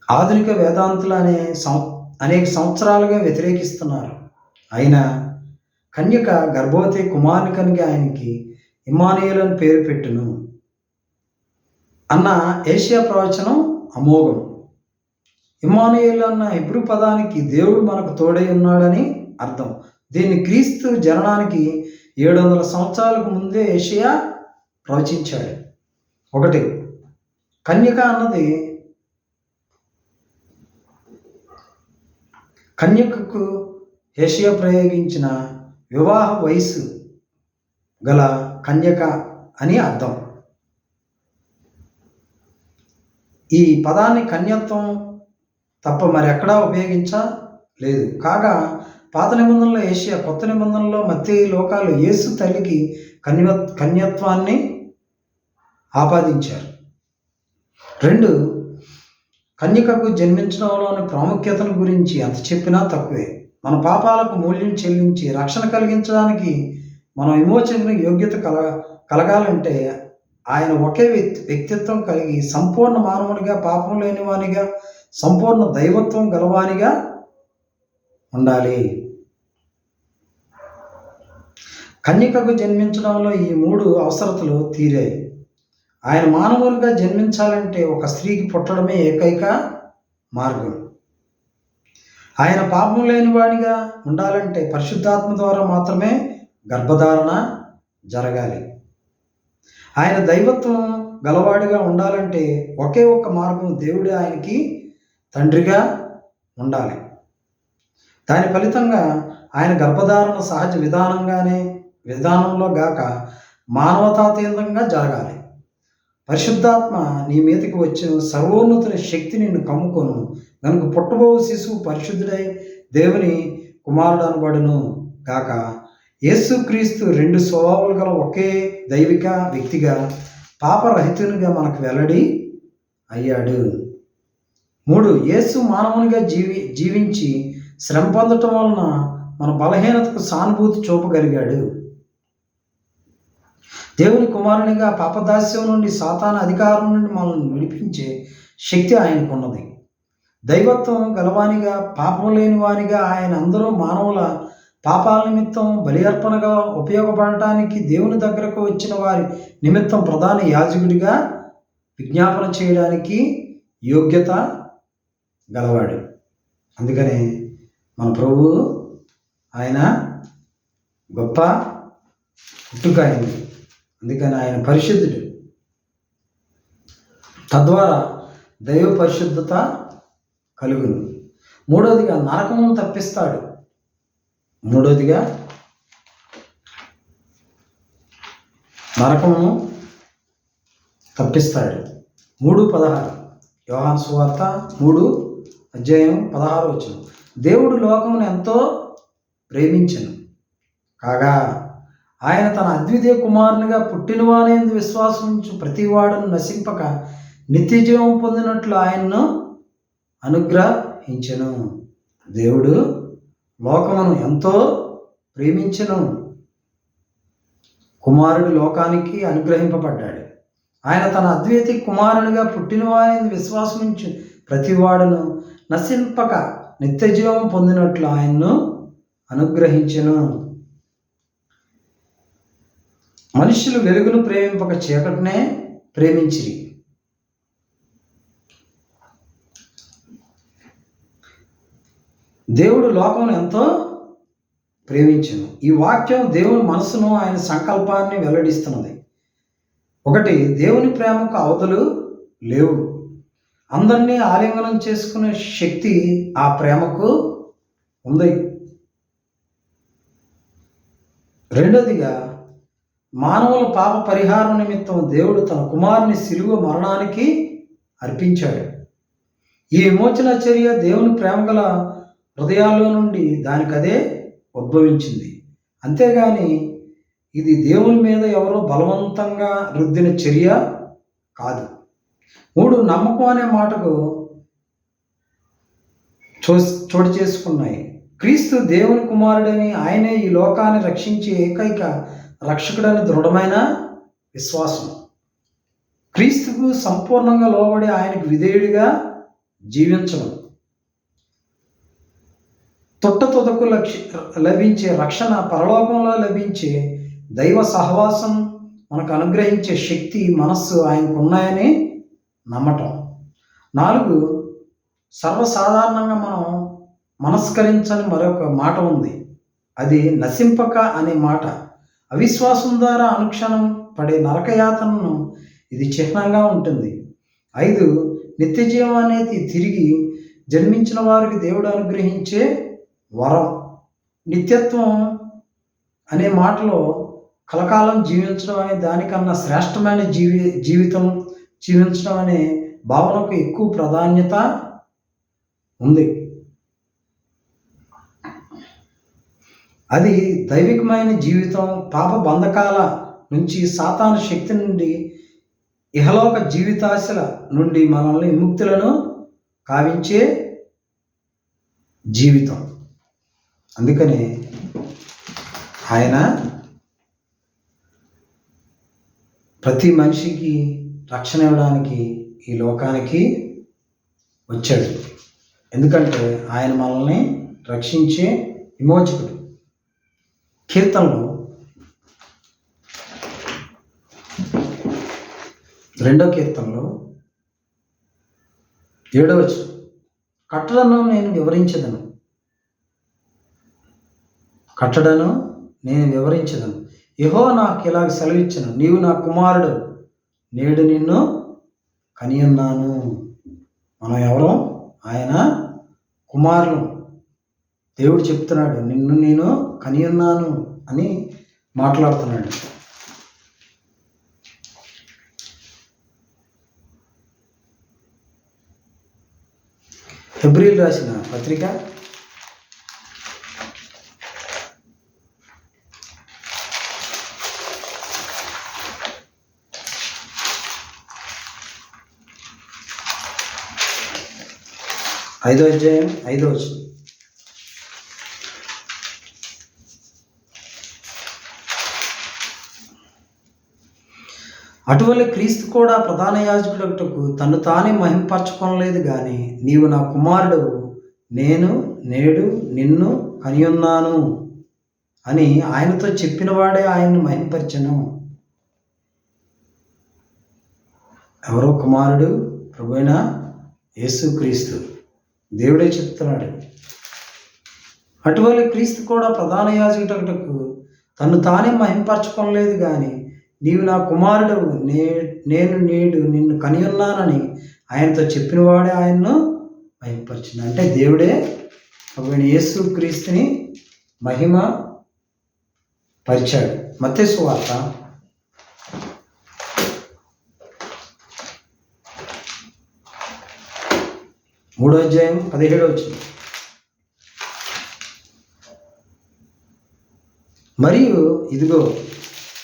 ఆధునిక వేదాంతులు అనేక సంవత్సరాలుగా వ్యతిరేకిస్తున్నారు. అయినా కన్యక గర్భవతి కుమారుని కనుక ఆయనకి ఇమ్మానుయేలు అని పేరు పెట్టును అన్న ఏషియా ప్రవచనం అమోఘం. ఇమ్మానుయేలు అన్న హెబ్రూ పదానికి దేవుడు మనకు తోడై ఉన్నాడని అర్థం. దీన్ని క్రీస్తు జననానికి 700 సంవత్సరాలకు ముందే ఏషియా ప్రవచించాడు. 1 కన్యక అన్నది కన్యకకు ఏషియా ప్రయోగించిన వివాహ వయస్సు గల కన్యక అని అర్థం. ఈ పదాన్ని కన్యత్వం తప్ప మరెక్కడా ఉపయోగించలేదు. కాగా పాత నిబంధనలో ఏషియా, కొత్త నిబంధనలో మత్తయి, లోకాలు యేసు తల్లికి కన్యత్వాన్ని ఆపాదించారు. 2, కన్యకకు జన్మించడంలోని ప్రాముఖ్యతను గురించి ఎంత చెప్పినా తక్కువే. మన పాపాలకు మూల్యం చెల్లించి రక్షణ కలిగించడానికి మన విమోచన యోగ్యత కలగాలంటే ఆయన ఒకే వ్యక్తిత్వం కలిగి సంపూర్ణ మానవునిగా, పాపం లేనివానిగా, సంపూర్ణ దైవత్వం గలవానిగా ఉండాలి. కన్యకకు జన్మించడంలో ఈ 3 అవసరతలు తీరాయి. ఆయన మానవుడిగా జన్మించాలంటే ఒక స్త్రీకి పుట్టడమే ఏకైక మార్గం. ఆయన పాపం లేనివాడిగా ఉండాలంటే పరిశుద్ధాత్మ ద్వారా మాత్రమే గర్భధారణ జరగాలి. ఆయన దైవత్వం గలవాడిగా ఉండాలంటే ఒకే ఒక్క మార్గం, దేవుడే ఆయనకి తండ్రిగా ఉండాలి. దాని ఫలితంగా ఆయన గర్భధారణ సహజ విధానంలో గాక మానవతాతీతంగా జరగాలి. పరిశుద్ధాత్మ నీ మీదకి వచ్చిన సర్వోన్నతుని శక్తి నిన్ను కమ్ముకొను గనుక పుట్టబో శిశువు పరిశుద్ధుడై దేవుని కుమారుడు అనబడును గాక. యేసుక్రీస్తు 2 స్వభావాలు గల ఒకే దైవిక వ్యక్తిగా, పాపరహితునిగా మనకు వెల్లడి అయ్యాడు. 3, యేసు మానవునిగా జీవించి శ్రమ పొందటం వలన మన బలహీనతకు సానుభూతి చూపగలిగాడు. దేవుని కుమారునిగా పాపదాస్యం నుండి, సాతాను అధికారం నుండి మనల్ని విడిపించే శక్తి ఆయనకున్నది. దైవత్వం గలవానిగా, పాపం లేని వానిగా ఆయన అందరూ మానవుల పాపాల నిమిత్తం బలి అర్పణగా ఉపయోగపడటానికి దేవుని దగ్గరకు వచ్చిన వారి నిమిత్తం ప్రధాన యాజకుడిగా విజ్ఞాపన చేయడానికి యోగ్యత గలవాడు. అందుకనే మన ప్రభువు ఆయన గొప్ప పుట్టుక అయింది. అందుకని ఆయన పరిశుద్ధుడు. తద్వారా దైవ పరిశుద్ధత కలుగును. 3వదిగా నరకమును తప్పిస్తాడు. 3వదిగా నరకమును తప్పిస్తాడు. 3:16 యోహాను సువార్త 3:16 దేవుడు లోకమును ఎంతో ప్రేమించెను కాగా ఆయన తన అద్వితీయ కుమారునిగా పుట్టినవానియందు విశ్వాసం ఉంచు ప్రతివాడును నశింపక నిత్యజీవం పొందినట్లు ఆయన్ను అనుగ్రహించెను. దేవుడు లోకమును ఎంతో ప్రేమించెను. కుమారుడు లోకానికి అనుగ్రహింపబడ్డాడు. ఆయన తన అద్వితీయ కుమారునిగా పుట్టినవానియందు విశ్వాసం ఉంచు ప్రతివాడును నశింపక నిత్యజీవం పొందినట్లు ఆయన్ను అనుగ్రహించెను. మనుష్యులు వెలుగును ప్రేమింపక చీకటినే ప్రేమించిరి. దేవుడు లోకమును ఎంతో ప్రేమించెను. ఈ వాక్యం దేవుని మనసును, ఆయన సంకల్పాన్ని వెల్లడిస్తున్నది. 1, దేవుని ప్రేమకు అవధులు లేవు. అందరినీ ఆలింగనం చేసుకునే శక్తి ఆ ప్రేమకు ఉంది. 2, మానవుల పాప పరిహారం నిమిత్తం దేవుడు తన కుమారుని శిలువ మరణానికి అర్పించాడు. ఈ విమోచన చర్య దేవుని ప్రేమగల హృదయాల్లో నుండి దానికదే ఉద్భవించింది. అంతేగాని ఇది దేవుని మీద ఎవరో బలవంతంగా రుద్దిన చర్య కాదు. 3, నమ్మకం అనే మాటకు చోటు చేసుకున్నాయి. క్రీస్తు దేవుని కుమారుడని, ఆయనే ఈ లోకాన్ని రక్షించే ఏకైక రక్షకుడని దృఢమైన విశ్వాసం. క్రీస్తుకు సంపూర్ణంగా లోబడి ఆయనకు విధేయుడిగా జీవించడం. తుదకు లభించే రక్షణ, పరలోకంలో లభించే దైవ సహవాసం, మనకు అనుగ్రహించే శక్తి, మనస్సు ఆయనకు ఉన్నాయని నమ్మటం. 4, సర్వసాధారణంగా మనం మనస్కరించని మరొక మాట ఉంది. అది నశింపక అనే మాట. అవిశ్వాసం ద్వారా అనుక్షణం పడే నరకయాతనను ఇది చిహ్నంగా ఉంటుంది. 5, నిత్యజీవం అనేది తిరిగి జన్మించిన వారికి దేవుడు అనుగ్రహించే వరం. నిత్యత్వం అనే మాటలో కలకాలం జీవించడం అనే దానికన్నా శ్రేష్టమైన జీవితం జీవించడం అనే భావనకు ఎక్కువ ప్రాధాన్యత ఉంది. అది దైవికమైన జీవితం, పాప బంధకాల నుంచి, సాతాను శక్తి నుండి, ఇహలోక జీవితాశల నుండి మనల్ని విముక్తులను కావించే జీవితం. అందుకని ఆయన ప్రతి మనిషికి రక్షణ ఇవ్వడానికి ఈ లోకానికి వచ్చాడు. ఎందుకంటే ఆయన మనల్ని రక్షించే విమోచకుడు. కీర్తనలు 2వ కీర్తనలో 7వ వచనం, కట్టడను నేను వివరించదను, యెహోవా నాకు ఇలాగ సెలవిచ్చను, నీవు నా కుమారుడు, నేడు నిన్ను కనియున్నాను. మనం ఎవరు? ఆయన కుమారులు. దేవుడు చెప్తున్నాడు, నిన్ను నేను కనియున్నాను అని మాట్లాడుతున్నాడు. హెబ్రీయులు రాసిన పత్రిక 5వ అధ్యాయం 5వ వచనం, అటువలే క్రీస్తు కూడా ప్రధాన యాజకుడకు తను తానే మహింపరచుకొనలేదు గాని, నీవు నా కుమారుడు, నేను నేడు నిన్ను కనియున్నాను అని ఆయనతో చెప్పిన వాడే ఆయన్ని మహింపరచెను. ఎవరో కుమారుడు? ప్రభువైన యేసుక్రీస్తు. దేవుడే చెప్తున్నాడు. అటువలే క్రీస్తు కూడా ప్రధాన యాజకుడకు తను తానే మహింపరచుకోలేదు కానీ, నీవు నా కుమారుడు, నేను నేడు నిన్ను కనియున్నానని ఆయనతో చెప్పిన వాడే ఆయన్ను మహింపరిచింది. అంటే దేవుడే ప్రభువైన యేసుక్రీస్తుని మహిమ పరిచాడు. మత్తయి సువార్త 3వ అధ్యాయం 17వ వచనం, మరియు ఇదిగో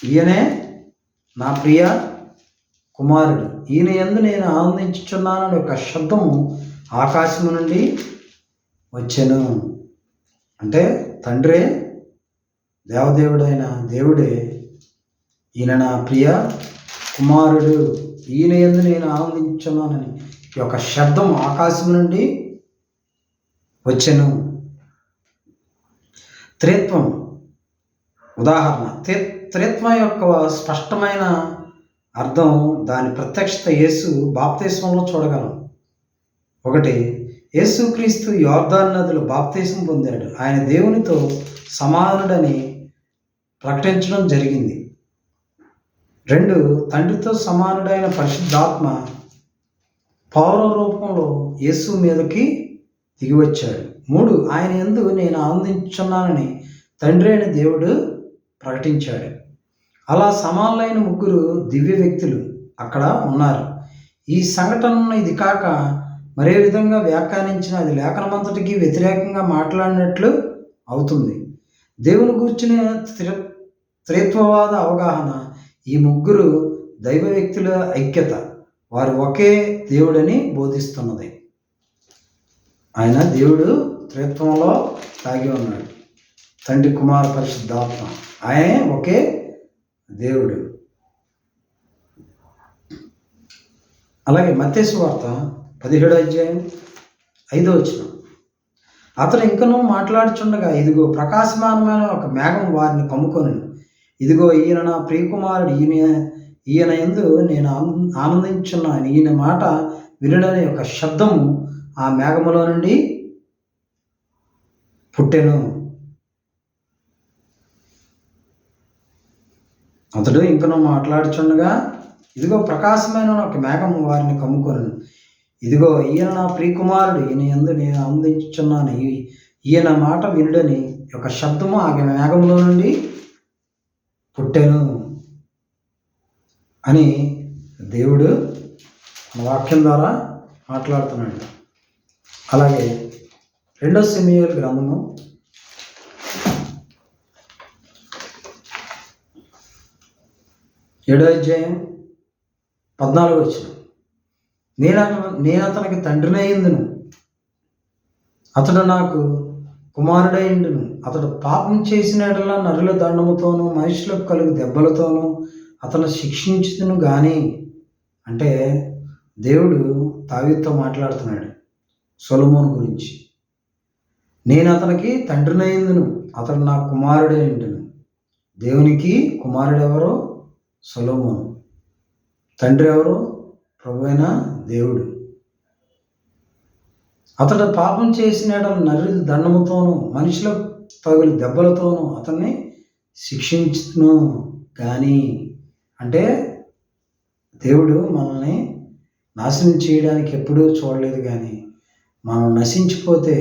ఈయనే నా ప్రియ కుమారుడు, ఈయన యందు నేను ఆనందించుచున్నానని ఒక శబ్దము ఆకాశము నుండి వచ్చెను. అంటే తండ్రే, దేవదేవుడైన దేవుడే ఈయన నా ప్రియ కుమారుడు, ఈయన యందు నేను ఆనందించుచున్నానని ఈ యొక్క శబ్దం ఆకాశం నుండి వచ్చెను. త్రిత్వం ఉదాహరణ. త్రిత్వం యొక్క స్పష్టమైన అర్థం, దాని ప్రత్యక్షత యేసు బాప్తిస్మంలో చూడగలం. 1, యేసుక్రీస్తు యోర్దాను నదిలో బాప్తిసం పొందాడు. ఆయన దేవునితో సమానుడని ప్రకటించడం జరిగింది. 2, తండ్రితో సమానుడైన పరిశుద్ధాత్మ పౌర రూపంలో యేసు మీదకి దిగివచ్చాడు. 3, ఆయన యందు నేను ఆనందించుచున్నానని తండ్రి అయిన దేవుడు ప్రకటించాడు. అలా సమానులైన 3 దివ్య వ్యక్తులు అక్కడ ఉన్నారు. ఈ సంఘటనను ఇది కాక మరే విధంగా వ్యాఖ్యానించిన అది లేఖనమంతటికి వ్యతిరేకంగా మాట్లాడినట్లు అవుతుంది. దేవుని గూర్చిన త్రిత్వవాద అవగాహన ఈ 3 దైవ వ్యక్తుల ఐక్యత, వారు ఒకే దేవుడని బోధిస్తున్నది. ఆయన దేవుడు త్రిత్వంలో తాగి ఉన్నాడు. తండ్రి, కుమార, పరిశుద్ధాత్మ, ఆయనే ఒకే దేవుడు. అలాగే మత్తయి సువార్త 17వ అధ్యాయం 5వ వచనం, అతను ఇంకనూ మాట్లాడుచుండగా ఇదిగో ప్రకాశమానమైన ఒక మేఘం వారిని కమ్ముకొనెను. ఇదిగో ఈయన నా ప్రియకుమారుడు, ఈయన యందు నేను ఆనందించున్నాను, ఈయన మాట వినుడనే ఒక శబ్దము ఆ మేఘములో నుండి పుట్టెను. అతడు ఇంకనూ మాట్లాడుచుండగా ఇదిగో ప్రకాశమైన ఒక మేఘము వారిని కమ్ముకొనెను. ఇదిగో ఈయన నా ప్రియకుమారుడు, ఈయన యందు నేను ఆనందించుచున్నాను, ఈయన మాట వినుడని ఒక శబ్దము ఆ మేఘములో నుండి పుట్టెను అని దేవుడు మన వాక్యం ద్వారా మాట్లాడుతున్నాడు. అలాగే 2వ సమూయేలు గ్రంథము 7వ అధ్యాయం 14వ వచనం. నేను అతనికి తండ్రినయ్యుందును, అతడు నాకు కుమారుడైండును. అతడు పాపం చేసినట్లా నరుల దండముతోనూ మనుషులకు కలుగు దెబ్బలతోనూ అతను శిక్షించును గాని. అంటే దేవుడు దావీదుతో మాట్లాడుతున్నాడు సొలొమోను గురించి. నేను అతనికి తండ్రినయ్యుందును, అతడు నా కుమారుడైండును. దేవునికి కుమారుడు ఎవరు? సొలొమోను. తండ్రి ఎవరు? ప్రభువైన దేవుడు. అతడు పాపం చేసిన నరుల దండముతోనూ మనుషులకు తగులు దెబ్బలతోనూ అతన్ని శిక్షించును కానీ. అంటే దేవుడు మనల్ని నాశనం చేయడానికి ఎప్పుడూ చూడలేదు, కానీ మనం నశించిపోతే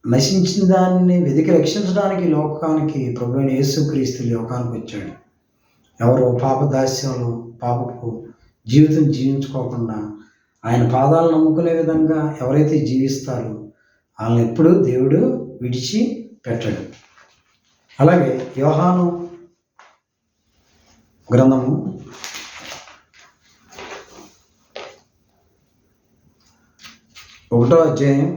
నశించిన దాన్ని వెతికి రక్షించడానికి లోకానికి ప్రభువైన యేసుక్రీస్తు లోకానికి వచ్చాడు. ఎవరు పాపదాస్యంలో పాపపు జీవితం జీవించుకోకుండా ఆయన పాదాలు నమ్ముకునే విధంగా ఎవరైతే జీవిస్తారో వాళ్ళని ఎప్పుడూ దేవుడు విడిచి పెట్టాడు. అలాగే యోహాను గ్రంథము 1వ అధ్యాయం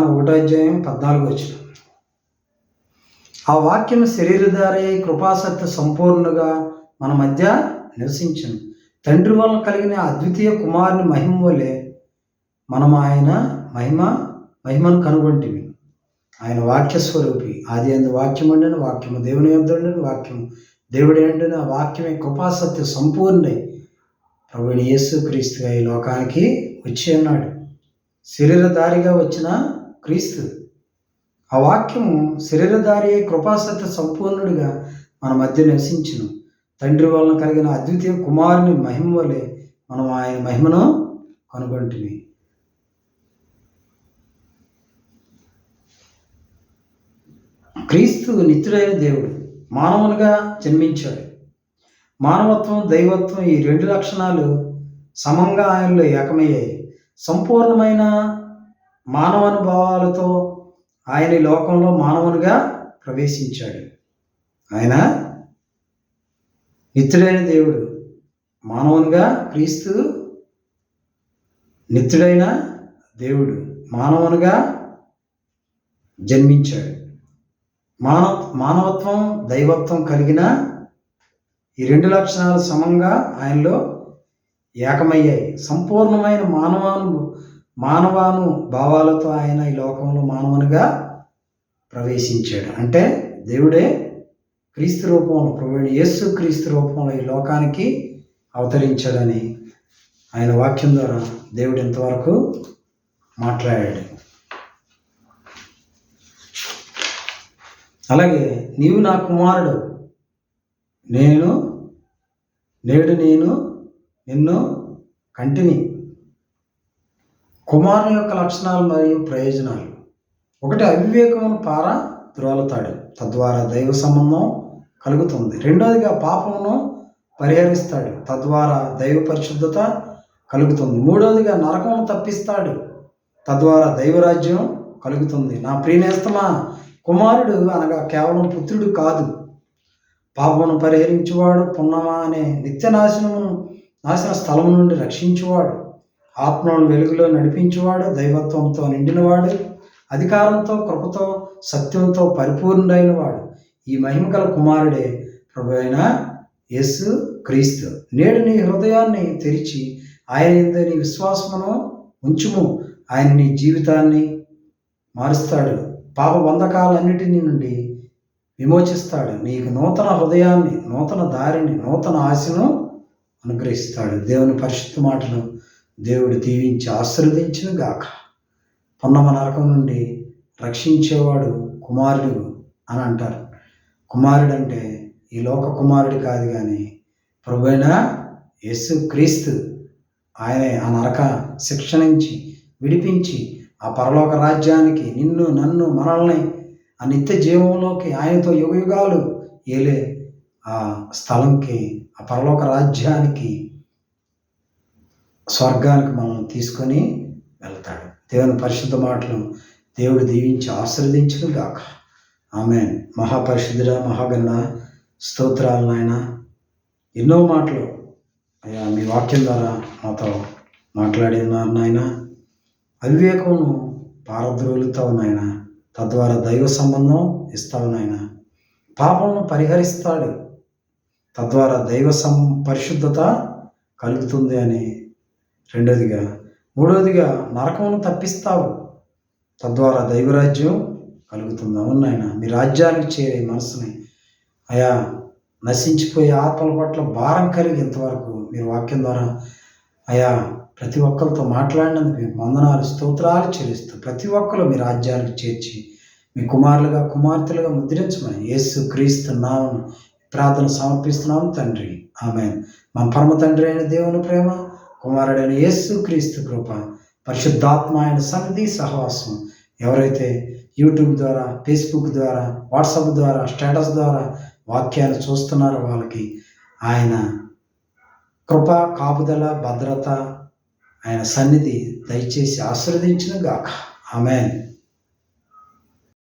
1వ అధ్యాయం 14వ వచనం. ఆ వాక్యం శరీరధారి కృపాసత్య సంపూర్ణంగా మన మధ్య నివసించను. తండ్రి వలన కలిగిన అద్వితీయ కుమారుని మహిమ వలె మనం ఆయన మహిమను కనుగొంటివి. ఆయన వాక్య స్వరూపి. ఆది అందు వాక్యం ఉండను, వాక్యము దేవుని యొద్ద ఉండను, వాక్యము దేవుడు ఉండను. ఆ వాక్యమే కృపాసత్య సంపూర్ణై ప్రభువైన యేసుక్రీస్తుగా ఈ లోకానికి వచ్చి ఉన్నాడు. శరీరధారిగా వచ్చిన క్రీస్తు. ఆ వాక్యము శరీరధారి కృపాసత్య సంపూర్ణుడిగా మన మధ్య నివసించును. తండ్రి వలన కలిగిన అద్వితీయ కుమారుని మహిమ వలె మనం ఆయన మహిమను కనుగొంటివి. క్రీస్తు నిత్యుడైన దేవుడు మానవునిగా జన్మించాడు. మానవత్వం, దైవత్వం ఈ 2 లక్షణాలు సమంగా ఆయనలో ఏకమయ్యాయి. సంపూర్ణమైన మానవానుభవాలతో ఆయన ఈ లోకంలో మానవునిగా ప్రవేశించాడు. ఆయన నిత్యుడైన దేవుడు మానవునిగా, క్రీస్తు నిత్యుడైన దేవుడు మానవునిగా జన్మించాడు. మానవత్వం, దైవత్వం కలిగిన ఈ 2 లక్షణాలు సమంగా ఆయనలో ఏకమయ్యాయి. సంపూర్ణమైన మానవాను భావాలతో ఆయన ఈ లోకంలో మానవునిగా ప్రవేశించాడు. అంటే దేవుడే క్రీస్తు రూపంలో, ప్రభువైన యేసు క్రీస్తు రూపంలో ఈ లోకానికి అవతరించాడని ఆయన వాక్యం ద్వారా దేవుడు ఇంతవరకు మాట్లాడాడు. అలాగే నీవు నా కుమారుడు, నేడు నేను నిన్ను కంటిని. కుమారుని యొక్క లక్షణాలు మరియు ప్రయోజనాలు. 1, అవివేకమును పారద్రోలుతాడు, తద్వారా దైవ సంబంధం కలుగుతుంది. 2వదిగా పాపమును పరిహరిస్తాడు, తద్వారా దైవ పరిశుద్ధత కలుగుతుంది. 3వదిగా నరకమును తప్పిస్తాడు, తద్వారా దైవరాజ్యం కలుగుతుంది. నా ప్రియనేస్తమా, కుమారుడు అనగా కేవలం పుత్రుడు కాదు, పాపమును పరిహరించువాడు, పున్నమా అనే నిత్య నాశన స్థలము నుండి రక్షించువాడు, ఆత్మను వెలుగులో నడిపించువాడు, దైవత్వంతో నిండినవాడు, అధికారంతో, కృపతో, సత్యంతో పరిపూర్ణుడైన వాడు. ఈ మహిమగల కుమారుడే ప్రభువైన యేసు క్రీస్తు. నేడు నీ హృదయాన్ని తెరిచి ఆయన యందు నీ విశ్వాసమును ఉంచుము. ఆయన నీ జీవితాన్ని మారుస్తాడు, పాప బంధకాలన్నిటినీ నుండి విమోచిస్తాడు, నీకు నూతన హృదయాన్ని, నూతన దారిని, నూతన ఆశను అనుగ్రహిస్తాడు. దేవుని పరిశుద్ధ మాటలు దేవుడు దీవించి ఆశీర్వదించును గాక. పున్నమ నరకం నుండి రక్షించేవాడు కుమారుడు అని అంటారు. కుమారుడు అంటే ఈ లోక కుమారుడు కాదు, కానీ ప్రభువైన యేసు క్రీస్తు ఆయనే ఆ నరక శిక్ష నుంచి విడిపించి ఆ పరలోక రాజ్యానికి నిన్ను నన్ను మనల్ని ఆ నిత్య జీవంలోకి ఆయనతో యుగయుగాలు ఏలే ఆ స్థలంకి, ఆ పరలోక రాజ్యానికి, స్వర్గానికి మనల్ని తీసుకొని వెళ్తాడు. దేవుని పరిశుద్ధ మాటలు దేవుడు దీవించి ఆశీర్వదించును గాక. ఆమేన్. మహాపరిశుద్ధుడా, మహాగణ స్తోత్రాలు నాయన. ఎన్నో మాటలు అయ్యా మీ వాక్యం ద్వారా మాతో మాట్లాడి ఉన్నారు నాయన. అవివేకమును పారద్రోలుతావు నాయన, తద్వారా దైవ సంబంధం ఇస్తావు నాయన. పాపమును పరిహరిస్తాడు, తద్వారా దైవ పరిశుద్ధత కలుగుతుంది అని. రెండోదిగా, మూడోదిగా నరకమును తప్పిస్తావు, తద్వారా దైవరాజ్యం కలుగుతుంది. అవును నాయన, మీ రాజ్యానికి చేరే మనసుని అయా నశించిపోయే ఆత్మల పట్ల భారం కలిగి ఇంతవరకు మీరు వాక్యం ద్వారా అయా ప్రతి ఒక్కరితో మాట్లాడినందుకు మీకు వందనాలు, స్తోత్రాలు చెల్లిస్తూ ప్రతి ఒక్కరు మీ రాజ్యానికి చేర్చి మీ కుమారులుగా కుమార్తెలుగా ముద్రించమని యేసు క్రీస్తు నామమున ప్రార్థన సమర్పిస్తున్నాము తండ్రి. ఆమేన్. మా పరమ తండ్రి అయిన దేవుని ప్రేమ, కుమారుడైన యేసు క్రీస్తు కృప, పరిశుద్ధాత్మ ఆయన సన్నిధి సహవాసం ఎవరైతే యూట్యూబ్ ద్వారా, ఫేస్బుక్ ద్వారా, వాట్సాప్ ద్వారా, స్టేటస్ ద్వారా వాక్యాలు చూస్తున్నారో వాళ్ళకి ఆయన కృప, కాపుదల, భద్రత, ఆయన సన్నిధి దయచేసి ఆశీర్వదించును గాక. ఆమేన్.